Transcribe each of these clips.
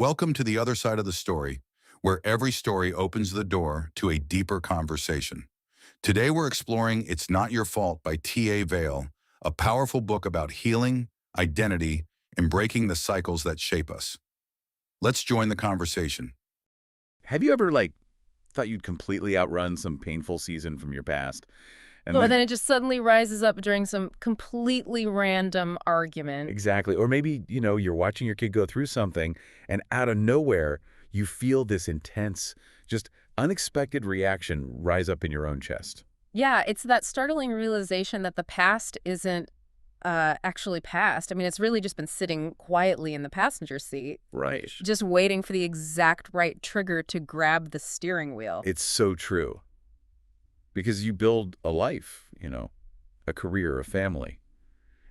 Welcome to the other side of the story, where every story opens the door to a deeper conversation. Today we're exploring It's Not Your Fault by T.A. Vale, a powerful book about healing, identity, and breaking the cycles that shape us. Let's join the conversation. Have you ever, thought you'd completely outrun some painful season from your past? And But then, then it just suddenly rises up during some completely random argument. exactly. Or maybe, you're watching your kid go through something, and out of nowhere, you feel this intense, just unexpected reaction rise up in your own chest. Yeah, it's that startling realization that the past isn't actually past. I mean, it's really just been sitting quietly in the passenger seat, Right. just waiting for the exact right trigger to grab the steering wheel. It's so true. Because you build a life, a career, a family,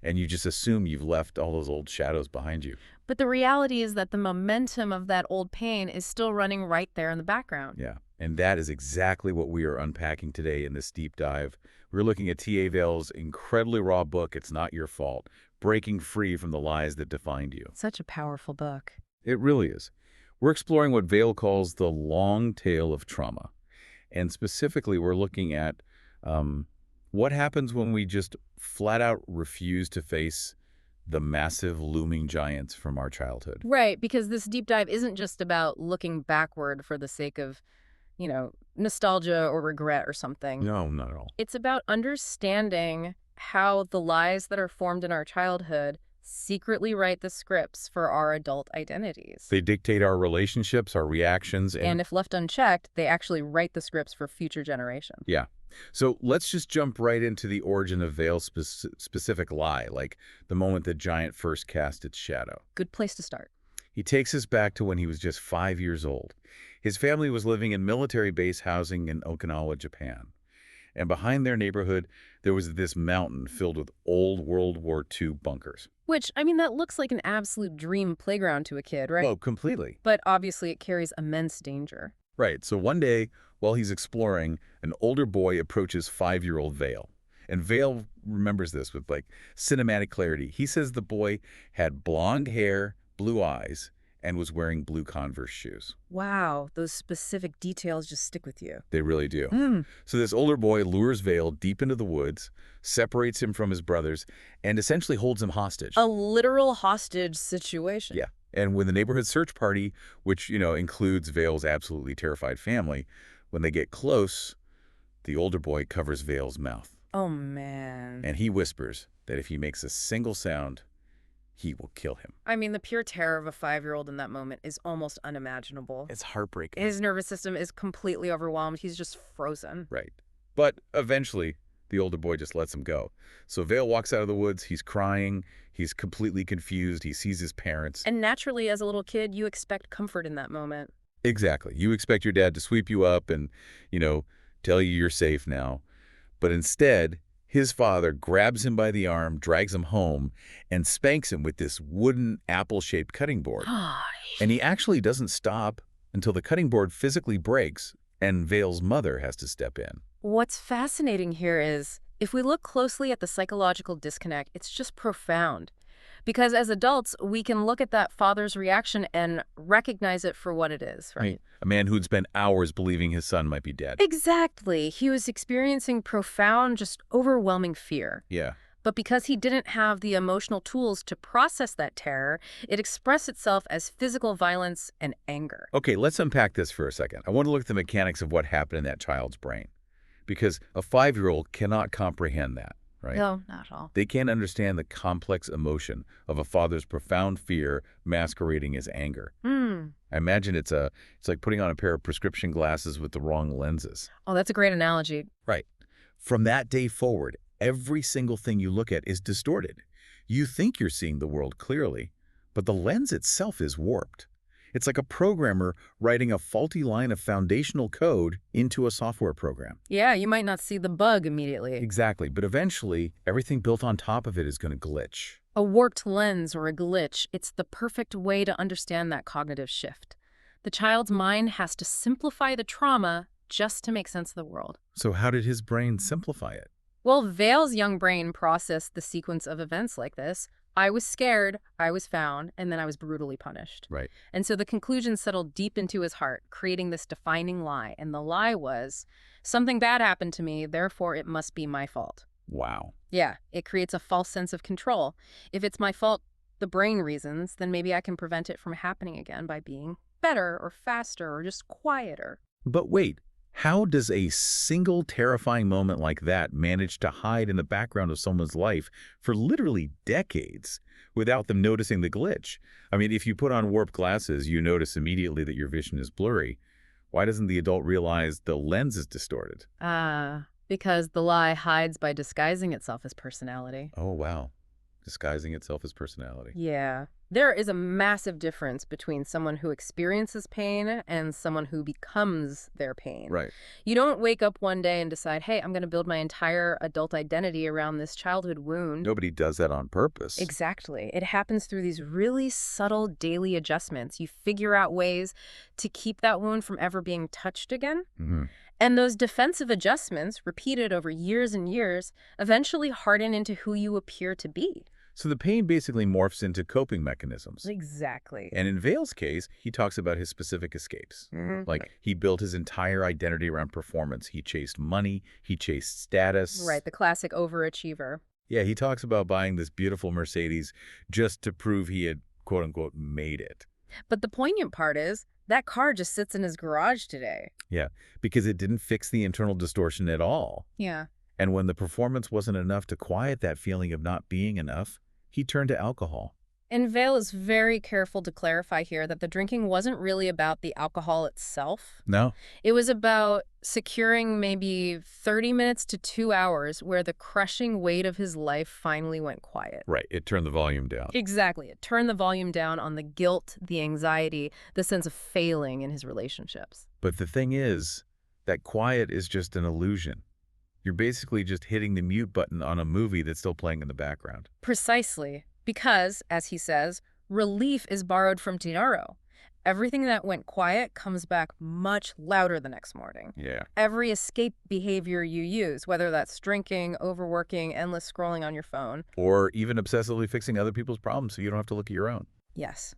and you just assume you've left all those old shadows behind you. But the reality is that the momentum of that old pain is still running right there in the background. Yeah, and that is exactly what we are unpacking today in this deep dive. We're looking at T.A. Vale's incredibly raw book, It's Not Your Fault, Breaking Free from the Lies That Defined You. Such a powerful book. It really is. We're exploring what Vale calls the long tail of trauma. And specifically, we're looking at what happens when we just flat out refuse to face the massive looming giants from our childhood. Right, because this deep dive isn't just about looking backward for the sake of, nostalgia or regret or something. No, not at all. It's about understanding how the lies that are formed in our childhood secretly write the scripts for our adult identities. They dictate our relationships, our reactions, And if left unchecked, they actually write the scripts for future generations. yeah. So let's just jump right into the origin of Vale's specific lie, like the moment the giant first cast its shadow. Good place to start. He takes us back to when he was just 5 years old. His family was living in military base housing in Okinawa, Japan. And behind their neighborhood, there was this mountain filled with old World War II bunkers. Which, I mean, that looks like an absolute dream playground to a kid, right? Oh, completely. But obviously it carries immense danger. Right. So one day, while he's exploring, an older boy approaches 5-year-old Vale. And Vale remembers this with, cinematic clarity. He says the boy had blonde hair, blue eyes, and was wearing blue Converse shoes. Wow, those specific details just stick with you. They really do. So this older boy lures Vale deep into the woods, separates him from his brothers, and essentially holds him hostage. A literal hostage situation. Yeah. And when the neighborhood search party, which, includes Vale's absolutely terrified family, when they get close, the older boy covers Vale's mouth. Oh, man. And he whispers that if he makes a single sound, he will kill him. I mean, the pure terror of a 5-year-old in that moment is almost unimaginable. It's heartbreaking. His nervous system is completely overwhelmed. He's just frozen. Right. But eventually, the older boy just lets him go. So Vale walks out of the woods. He's crying. He's completely confused. He sees his parents. And naturally, as a little kid, you expect comfort in that moment. Exactly. You expect your dad to sweep you up and, tell you you're safe now. But instead, his father grabs him by the arm, drags him home, and spanks him with this wooden apple-shaped cutting board. And he actually doesn't stop until the cutting board physically breaks and Vale's mother has to step in. What's fascinating here is, if we look closely at the psychological disconnect, it's just profound. Because as adults, we can look at that father's reaction and recognize it for what it is, right? A man who'd spent hours believing his son might be dead. Exactly. He was experiencing profound, just overwhelming fear. Yeah. But because he didn't have the emotional tools to process that terror, it expressed itself as physical violence and anger. Okay, let's unpack this for a second. I want to look at the mechanics of what happened in that child's brain. Because a 5-year-old cannot comprehend that, right? No, not at all. They can't understand the complex emotion of a father's profound fear masquerading as anger. I imagine it's like putting on a pair of prescription glasses with the wrong lenses. Oh, that's a great analogy. Right. From that day forward, every single thing you look at is distorted. You think you're seeing the world clearly, but the lens itself is warped. It's like a programmer writing a faulty line of foundational code into a software program. Yeah, you might not see the bug immediately. Exactly, but eventually, everything built on top of it is going to glitch. A warped lens or a glitch, it's the perfect way to understand that cognitive shift. The child's mind has to simplify the trauma just to make sense of the world. So how did his brain simplify it? Well, Vale's young brain processed the sequence of events like this I was scared, I was found, and then I was brutally punished. Right. And so the conclusion settled deep into his heart, creating this defining lie. And the lie was, something bad happened to me, therefore it must be my fault. Wow. Yeah, it creates a false sense of control. If it's my fault, the brain reasons, then maybe I can prevent it from happening again by being better or faster or just quieter. But wait, how does a single terrifying moment like that manage to hide in the background of someone's life for literally decades without them noticing the glitch? I mean, if you put on warped glasses, you notice immediately that your vision is blurry. Why doesn't the adult realize the lens is distorted? Because the lie hides by disguising itself as personality. Oh, wow. Disguising itself as personality. Yeah. There is a massive difference between someone who experiences pain and someone who becomes their pain. Right. You don't wake up one day and decide, hey, I'm going to build my entire adult identity around this childhood wound. Nobody does that on purpose. Exactly. It happens through these really subtle daily adjustments. You figure out ways to keep that wound from ever being touched again. Mm-hmm. And those defensive adjustments, repeated over years and years, eventually harden into who you appear to be. So the pain basically morphs into coping mechanisms. Exactly. And in Vale's case, he talks about his specific escapes. Like, he built his entire identity around performance. He chased money. He chased status. Right, the classic overachiever. Yeah, he talks about buying this beautiful Mercedes just to prove he had, quote-unquote, made it. But the poignant part is, that car just sits in his garage today. Yeah, because it didn't fix the internal distortion at all. Yeah. And when the performance wasn't enough to quiet that feeling of not being enough, he turned to alcohol. And Vale is very careful to clarify here that the drinking wasn't really about the alcohol itself. No? It was about securing maybe 30 minutes to 2 hours where the crushing weight of his life finally went quiet. Right, it turned the volume down. Exactly. It turned the volume down on the guilt, the anxiety, the sense of failing in his relationships. But the thing is, that quiet is just an illusion. You're basically just hitting the mute button on a movie that's still playing in the background. Precisely. Because, as he says, relief is borrowed from dinero. Everything that went quiet comes back much louder the next morning. Yeah. Every escape behavior you use, whether that's drinking, overworking, endless scrolling on your phone. Or even obsessively fixing other people's problems so you don't have to look at your own. Yes.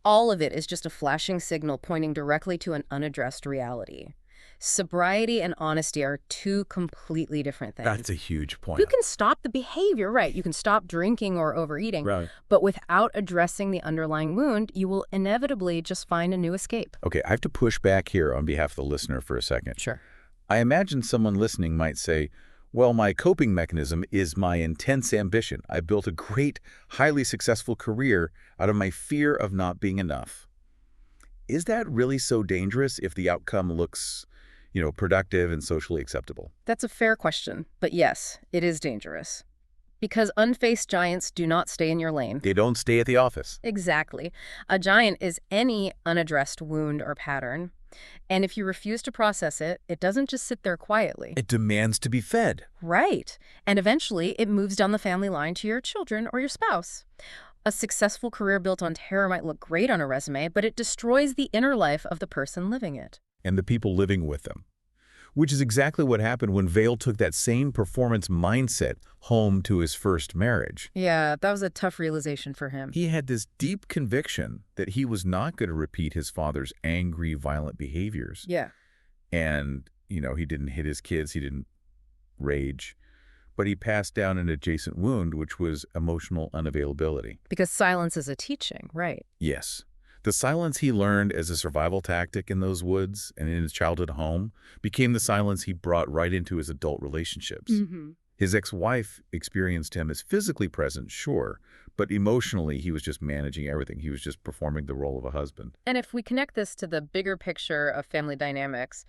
All of it is just a flashing signal pointing directly to an unaddressed reality. Sobriety and honesty are two completely different things. That's a huge point. You can stop the behavior, right? You can stop drinking or overeating. Right. But without addressing the underlying wound, you will inevitably just find a new escape. Okay, I have to push back here on behalf of the listener for a second. Sure. I imagine someone listening might say, well, my coping mechanism is my intense ambition. I built a great, highly successful career out of my fear of not being enough. Is that really so dangerous if the outcome looks, productive and socially acceptable? That's a fair question. But yes, it is dangerous. Because unfaced giants do not stay in your lane. They don't stay at the office. Exactly. A giant is any unaddressed wound or pattern. And if you refuse to process it, it doesn't just sit there quietly. It demands to be fed. Right. And eventually, it moves down the family line to your children or your spouse. A successful career built on terror might look great on a resume, but it destroys the inner life of the person living it. And the people living with them. Which is exactly what happened when Vale took that same performance mindset home to his first marriage. Yeah, that was a tough realization for him. He had this deep conviction that he was not going to repeat his father's angry, violent behaviors. Yeah. And, he didn't hit his kids, he didn't rage, but he passed down an adjacent wound, which was emotional unavailability. Because silence is a teaching, right? Yes. The silence he learned as a survival tactic in those woods and in his childhood home became the silence he brought right into his adult relationships. Mm-hmm. His ex-wife experienced him as physically present, sure, but emotionally he was just managing everything. He was just performing the role of a husband. And if we connect this to the bigger picture of family dynamics,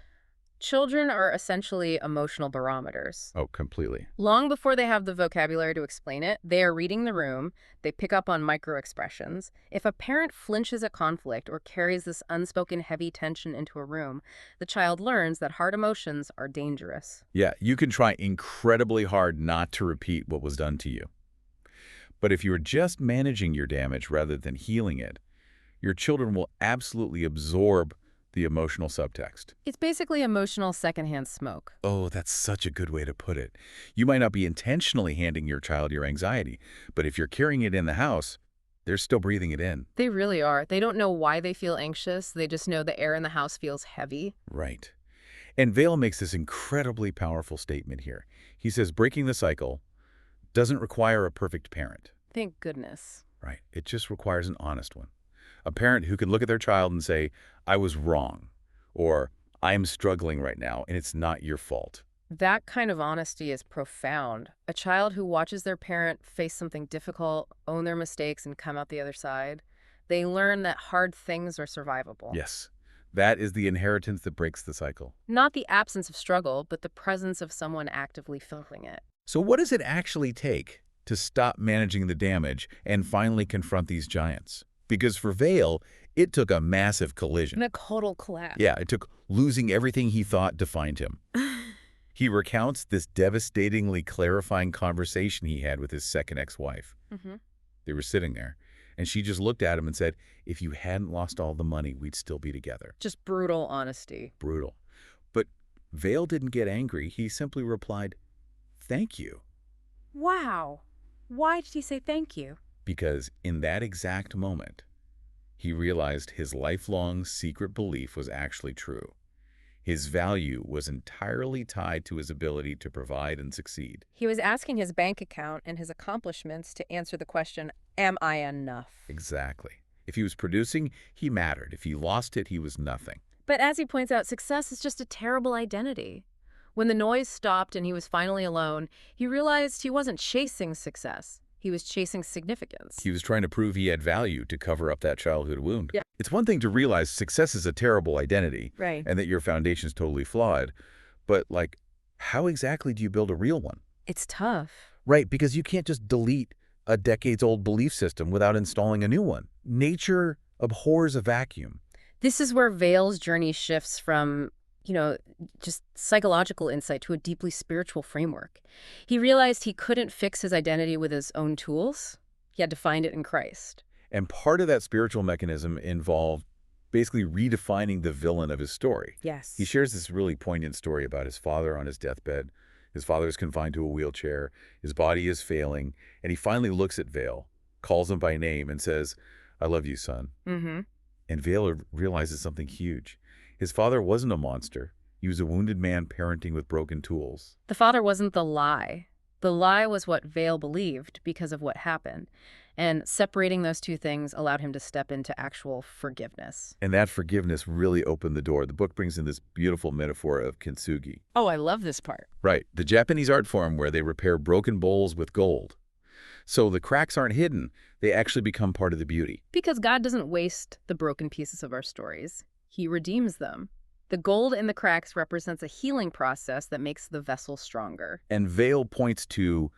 children are essentially emotional barometers. Oh, completely. Long before they have the vocabulary to explain it, they are reading the room, they pick up on microexpressions. If a parent flinches at conflict or carries this unspoken heavy tension into a room, the child learns that hard emotions are dangerous. Yeah, you can try incredibly hard not to repeat what was done to you. But if you are just managing your damage rather than healing it, your children will absolutely absorb the emotional subtext. It's basically emotional secondhand smoke. Oh, that's such a good way to put it. You might not be intentionally handing your child your anxiety, but if you're carrying it in the house, they're still breathing it in. They really are. They don't know why they feel anxious. They just know the air in the house feels heavy. Right. And Vale makes this incredibly powerful statement here. He says breaking the cycle doesn't require a perfect parent. Thank goodness. Right. It just requires an honest one. A parent who can look at their child and say, I was wrong, or I am struggling right now, and it's not your fault. That kind of honesty is profound. A child who watches their parent face something difficult, own their mistakes, and come out the other side, they learn that hard things are survivable. Yes. That is the inheritance that breaks the cycle. Not the absence of struggle, but the presence of someone actively feeling it. So what does it actually take to stop managing the damage and finally confront these giants? Because for Vale, it took a massive collision. And a total collapse. Yeah, it took losing everything he thought defined him. He recounts this devastatingly clarifying conversation he had with his second ex-wife. They were sitting there, and she just looked at him and said, if you hadn't lost all the money, we'd still be together. Just brutal honesty. Brutal. But Vale didn't get angry. He simply replied, thank you. Wow. Why did he say thank you? Because in that exact moment, he realized his lifelong secret belief was actually true. His value was entirely tied to his ability to provide and succeed. He was asking his bank account and his accomplishments to answer the question, am I enough? Exactly. If he was producing, he mattered. If he lost it, he was nothing. But as he points out, success is just a terrible identity. When the noise stopped and he was finally alone, he realized he wasn't chasing success. He was chasing significance. He was trying to prove he had value to cover up that childhood wound. Yeah. It's one thing to realize success is a terrible identity, Right. and that your foundation is totally flawed. But, how exactly do you build a real one? It's tough. Right, because you can't just delete a decades-old belief system without installing a new one. Nature abhors a vacuum. This is where Vale's journey shifts from, just psychological insight to a deeply spiritual framework. He realized he couldn't fix his identity with his own tools. He had to find it in Christ. And part of that spiritual mechanism involved basically redefining the villain of his story. Yes. He shares this really poignant story about his father on his deathbed. His father is confined to a wheelchair. His body is failing. And he finally looks at Vale, calls him by name, and says, I love you, son. Mm-hmm. And Vale realizes something huge. His father wasn't a monster. He was a wounded man parenting with broken tools. The father wasn't the lie. The lie was what Vale believed because of what happened. And separating those two things allowed him to step into actual forgiveness. And that forgiveness really opened the door. The book brings in this beautiful metaphor of kintsugi. Oh, I love this part. Right, the Japanese art form where they repair broken bowls with gold. So the cracks aren't hidden. They actually become part of the beauty. Because God doesn't waste the broken pieces of our stories. He redeems them. The gold in the cracks represents a healing process that makes the vessel stronger. And Vale points to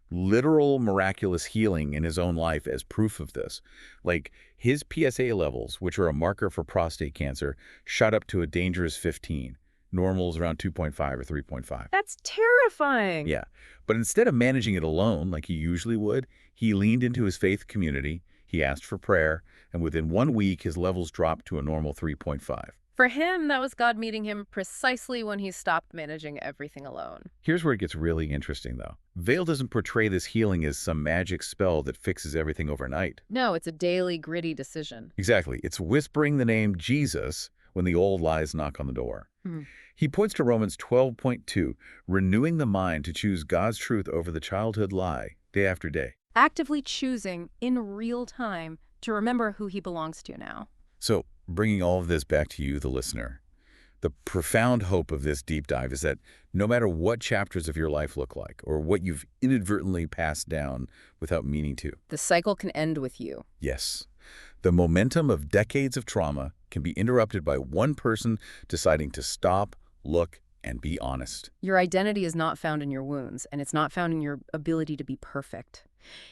literal miraculous healing in his own life as proof of this. Like his PSA levels, which are a marker for prostate cancer, shot up to a dangerous 15. Normal is around 2.5 or 3.5. That's terrifying. Yeah. But instead of managing it alone like he usually would, he leaned into his faith community, he asked for prayer, and within 1 week his levels dropped to a normal 3.5. For him, that was God meeting him precisely when he stopped managing everything alone. Here's where it gets really interesting, though. Vale doesn't portray this healing as some magic spell that fixes everything overnight. No, it's a daily, gritty decision. Exactly. It's whispering the name Jesus when the old lies knock on the door. He points to Romans 12.2, renewing the mind to choose God's truth over the childhood lie, day after day. Actively choosing, in real time, to remember who he belongs to now. So, bringing all of this back to you, the listener, the profound hope of this deep dive is that no matter what chapters of your life look like, or what you've inadvertently passed down without meaning to, The cycle can end with you. yes, the momentum of decades of trauma can be interrupted by one person deciding to stop, look, and be honest. Your identity is not found in your wounds, and it's not found in your ability to be perfect.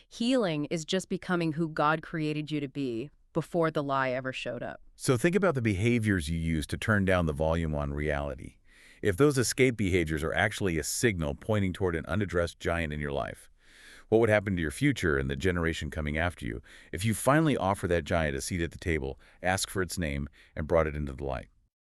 Healing is just becoming who God created you to be before the lie ever showed up. So think about the behaviors you use to turn down the volume on reality. If those escape behaviors are actually a signal pointing toward an unaddressed giant in your life, what would happen to your future and the generation coming after you if you finally offer that giant a seat at the table, asked for its name, and brought it into the light?